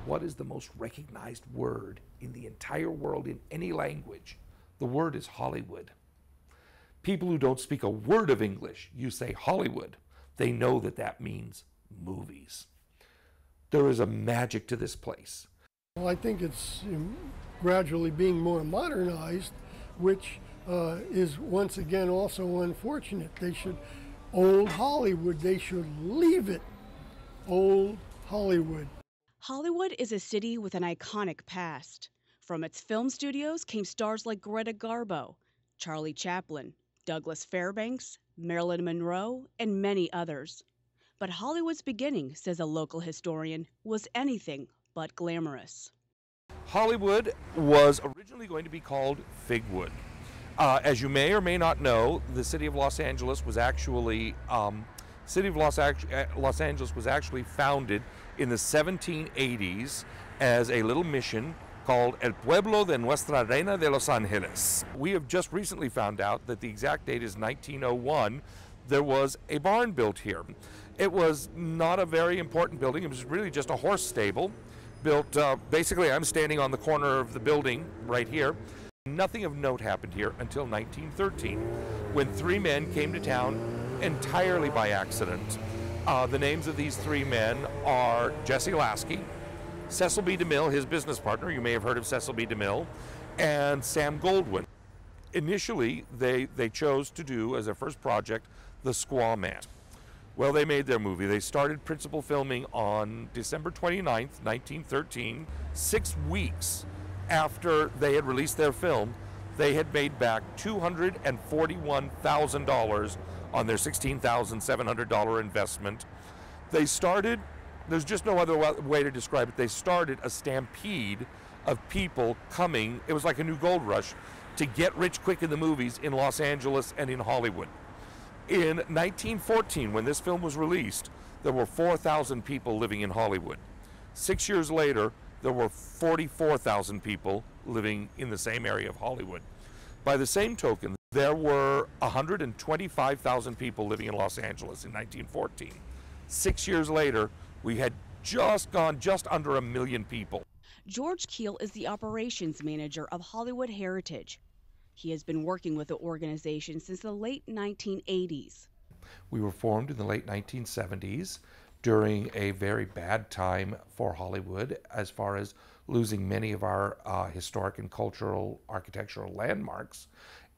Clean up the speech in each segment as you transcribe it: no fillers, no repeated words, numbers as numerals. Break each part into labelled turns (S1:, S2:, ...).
S1: What is the most recognized word in the entire world in any language? The word is Hollywood. People who don't speak a word of English, you say Hollywood, they know that that means movies. There is a magic to this place.
S2: Well, I think it's gradually being more modernized, which is once again also unfortunate. Old Hollywood, they should leave it. Old Hollywood.
S3: Hollywood is a city with an iconic past. From its film studios came stars like Greta Garbo, Charlie Chaplin, Douglas Fairbanks, Marilyn Monroe, and many others. But Hollywood's beginning, says a local historian, was anything but glamorous.
S1: Hollywood was originally going to be called Figwood. As you may or may not know, the city of Los Angeles was actually Los Angeles was actually founded in the 1780s as a little mission called El Pueblo de Nuestra Reina de Los Angeles. We have just recently found out that the exact date is 1901. There was a barn built here. It was not a very important building. It was really just a horse stable built, basically I'm standing on the corner of the building right here. Nothing of note happened here until 1913, when three men came to town entirely by accident. The names of these three men are Jesse Lasky, Cecil B. DeMille, his business partner, you may have heard of Cecil B. DeMille, and Sam Goldwyn. Initially, they chose to do as their first project The Squaw Man. Well, they made their movie. They started principal filming on December 29th, 1913. 6 weeks after they had released their film, they had made back $241,000 on their $16,700 investment. They started, there's just no other way to describe it, they started a stampede of people coming, it was like a new gold rush, to get rich quick in the movies in Los Angeles and in Hollywood. In 1914, when this film was released, there were 4,000 people living in Hollywood. 6 years later, there were 44,000 people living in the same area of Hollywood. By the same token, there were 125,000 people living in Los Angeles in 1914. 6 years later, we had gone just under 1 million people.
S3: George Keel is the operations manager of Hollywood Heritage. He has been working with the organization since the late 1980s.
S1: We were formed in the late 1970s during a very bad time for Hollywood as far as losing many of our historic and cultural architectural landmarks,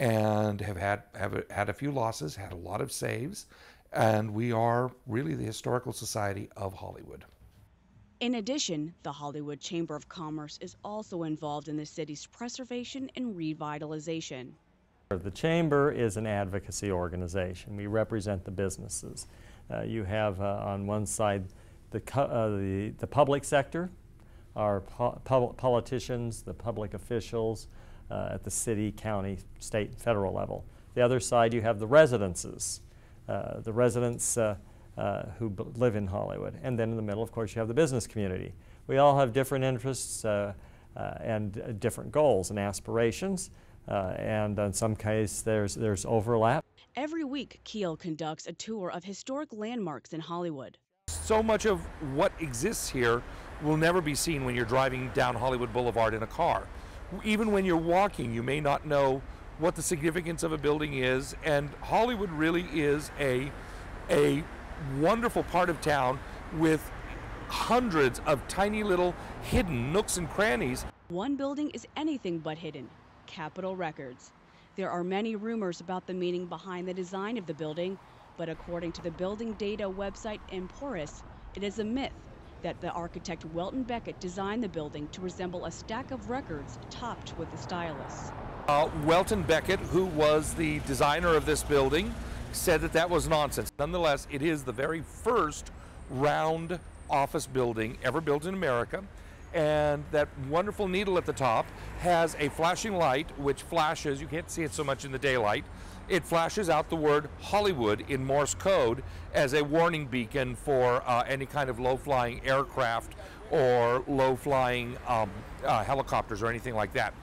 S1: and have had a few losses, had a lot of saves, and we are really the Historical Society of Hollywood.
S3: In addition, the Hollywood Chamber of Commerce is also involved in the city's preservation and revitalization.
S4: The Chamber is an advocacy organization. We represent the businesses. You have on one side the public sector, our politicians, the public officials at the city, county, state, and federal level. The other side you have the residences, the residents who live in Hollywood. And then in the middle, of course, you have the business community. We all have different interests and different goals and aspirations, and in some cases there's overlap.
S3: Every week, Keel conducts a tour of historic landmarks in Hollywood.
S1: So much of what exists here will never be seen when you're driving down Hollywood Boulevard in a car. Even when you're walking, you may not know what the significance of a building is, and Hollywood really is a wonderful part of town with hundreds of tiny little hidden nooks and crannies.
S3: One building is anything but hidden: Capitol Records. There are many rumors about the meaning behind the design of the building, but according to the building data website Emporis, it is a myth that the architect Welton Beckett designed the building to resemble a stack of records topped with a stylus.
S1: Welton Beckett, who was the designer of this building, said that that was nonsense. Nonetheless, it is the very first round office building ever built in America, and that wonderful needle at the top has a flashing light which flashes, you can't see it so much in the daylight, it flashes out the word Hollywood in Morse code as a warning beacon for any kind of low-flying aircraft or low-flying helicopters or anything like that.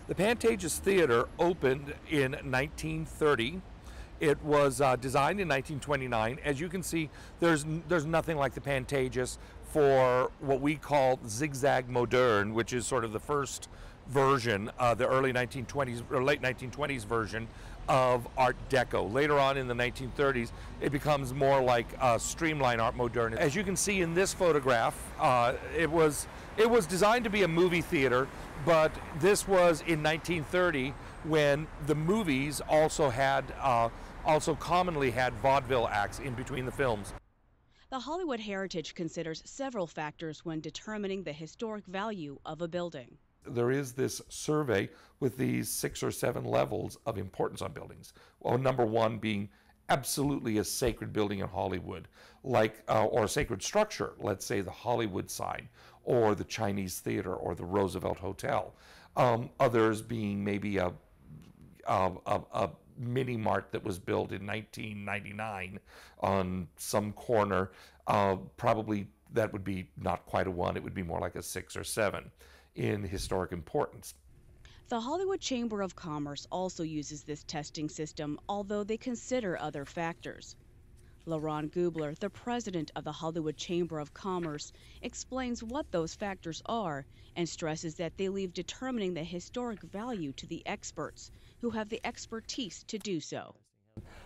S1: The Pantages Theater opened in 1930. It was designed in 1929. As you can see, there's nothing like the Pantages for what we call zigzag moderne, which is sort of the first version, the early 1920s or late 1920s version of Art Deco. Later on in the 1930s, it becomes more like streamline Art Moderne. As you can see in this photograph, it was designed to be a movie theater, but this was in 1930 when the movies also commonly had vaudeville acts in between the films.
S3: The Hollywood Heritage considers several factors when determining the historic value of a building.
S1: There is this survey with these 6 or 7 levels of importance on buildings. Well, number 1 being absolutely a sacred building in Hollywood, like or a sacred structure, let's say the Hollywood sign, or the Chinese Theater, or the Roosevelt Hotel. Others being maybe a mini mart that was built in 1999 on some corner. Probably that would be not quite a 1, it would be more like a 6 or 7 in historic importance.
S3: The Hollywood Chamber of Commerce also uses this testing system, although they consider other factors. LaRon Gubler, the president of the Hollywood Chamber of Commerce, explains what those factors are and stresses that they leave determining the historic value to the experts, who have the expertise to do so.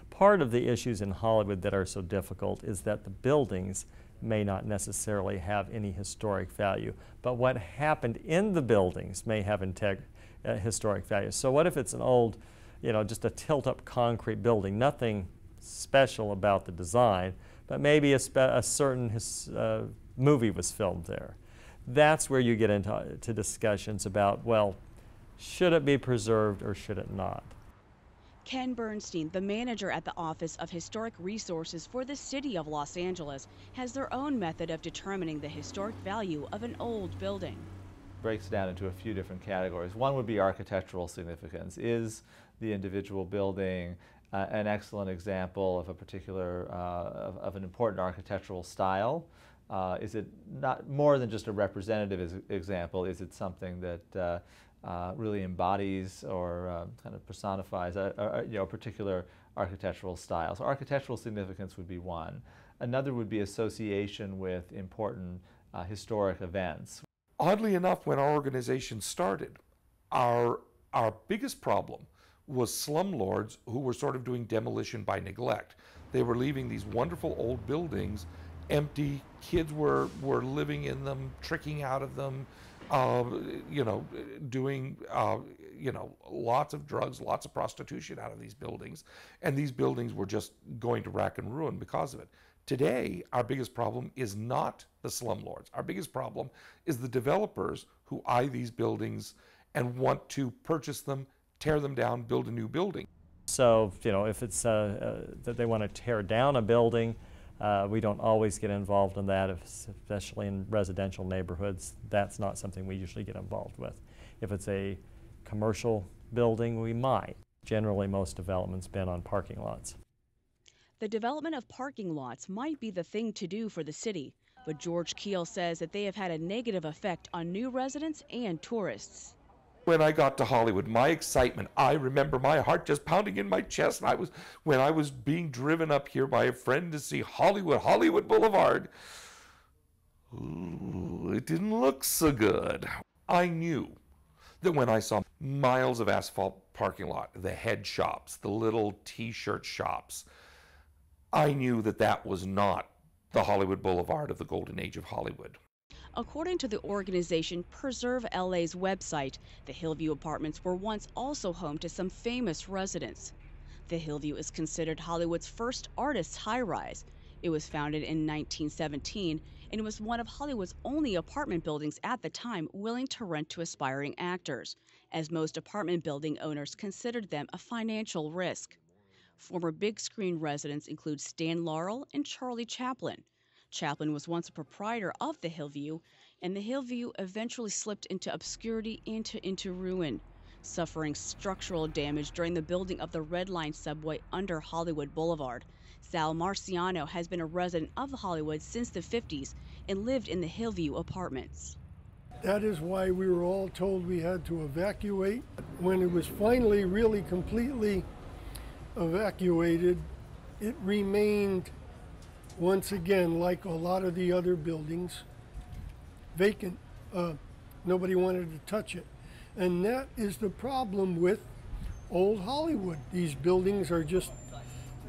S4: Part of the issues in Hollywood that are so difficult is that the buildings may not necessarily have any historic value, but what happened in the buildings may have historic value. So what if it's an old, just a tilt-up concrete building, nothing special about the design, but maybe a certain movie was filmed there. That's where you get into discussions about, well, should it be preserved or should it not?
S3: Ken Bernstein, the manager at the Office of Historic Resources for the City of Los Angeles, has their own method of determining the historic value of an old building.
S5: Breaks down into a few different categories. One would be architectural significance. Is the individual building an excellent example of a particular, of an important architectural style? Is it not more than just a representative example? Is it something that really embodies or kind of personifies a particular architectural style? So architectural significance would be one. Another would be association with important historic events.
S1: Oddly enough, when our organization started, our biggest problem was slumlords who were sort of doing demolition by neglect. They were leaving these wonderful old buildings empty. Kids were living in them, tricking out of them, doing lots of drugs, lots of prostitution out of these buildings, and these buildings were just going to rack and ruin because of it. Today, our biggest problem is not the slumlords. Our biggest problem is the developers who eye these buildings and want to purchase them, tear them down, build a new building.
S4: So, if it's that they want to tear down a building, we don't always get involved in that, especially in residential neighborhoods. That's not something we usually get involved with. If it's a commercial building, we might. Generally, most development's been on parking lots.
S3: The development of parking lots might be the thing to do for the city, but George Keel says that they have had a negative effect on new residents and tourists.
S1: When I got to Hollywood, my excitement, I remember my heart just pounding in my chest. When I was being driven up here by a friend to see Hollywood Boulevard, ooh, it didn't look so good. I knew that when I saw miles of asphalt parking lot, the head shops, the little t-shirt shops, I knew that that was not the Hollywood Boulevard of the golden age of Hollywood.
S3: According to the organization Preserve LA's website, the Hillview Apartments were once also home to some famous residents. The Hillview is considered Hollywood's first artist's high-rise. It was founded in 1917 and it was one of Hollywood's only apartment buildings at the time willing to rent to aspiring actors, as most apartment building owners considered them a financial risk. Former big screen residents include Stan Laurel and Charlie Chaplin. Chaplin was once a proprietor of the Hillview, and the Hillview eventually slipped into obscurity and into ruin, suffering structural damage during the building of the Red Line subway under Hollywood Boulevard. Sal Marciano has been a resident of Hollywood since the 50s and lived in the Hillview Apartments.
S2: That is why we were all told we had to evacuate. When it was finally really completely evacuated, it remained, once again, like a lot of the other buildings, vacant. Nobody wanted to touch it. And that is the problem with old Hollywood. These buildings are just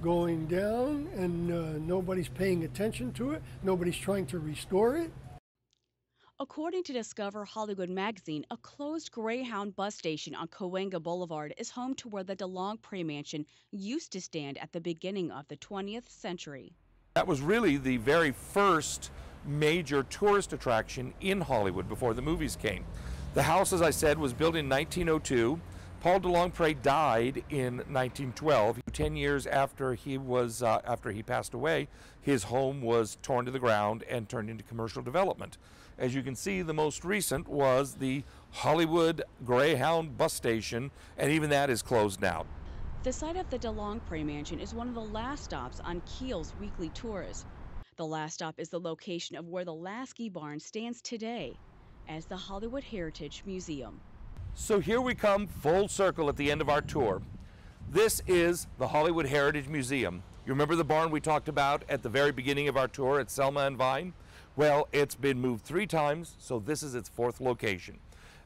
S2: going down, and nobody's paying attention to it. Nobody's trying to restore it.
S3: According to Discover Hollywood magazine, a closed Greyhound bus station on Cahuenga Boulevard is home to where the DeLongpre Mansion used to stand at the beginning of the 20th century.
S1: That was really the very first major tourist attraction in Hollywood before the movies came. The house, as I said, was built in 1902. Paul DeLongpre died in 1912. 10 years after he passed away, his home was torn to the ground and turned into commercial development. As you can see, the most recent was the Hollywood Greyhound bus station, and even that is closed now.
S3: The site of the DeLongpre Mansion is one of the last stops on Keel's weekly tours. The last stop is the location of where the Lasky Barn stands today as the Hollywood Heritage Museum.
S1: So here we come full circle at the end of our tour. This is the Hollywood Heritage Museum. You remember the barn we talked about at the very beginning of our tour at Selma and Vine? Well, it's been moved 3 times, so this is its 4th location.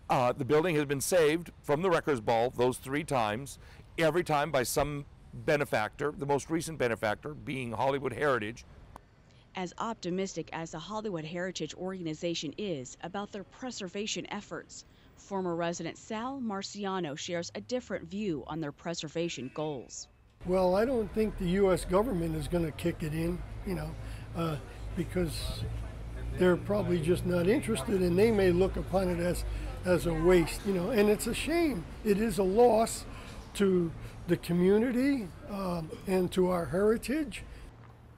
S1: The building has been saved from the Wreckers Ball those 3 times, every time by some benefactor, the most recent benefactor being Hollywood Heritage.
S3: As optimistic as the Hollywood Heritage Organization is about their preservation efforts, former resident Sal Marciano shares a different view on their preservation goals.
S2: Well, I don't think the U.S. government is going to kick it in, because they're probably just not interested, and they may look upon it as a waste, and it's a shame. It is a loss to the community and to our heritage.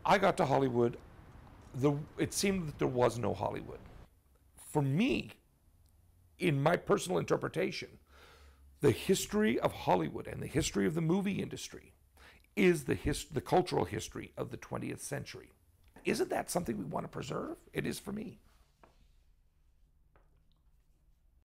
S1: I got to Hollywood, it seemed that there was no Hollywood. For me, in my personal interpretation, the history of Hollywood and the history of the movie industry is the cultural history of the 20th century. Isn't that something we want to preserve? It is for me.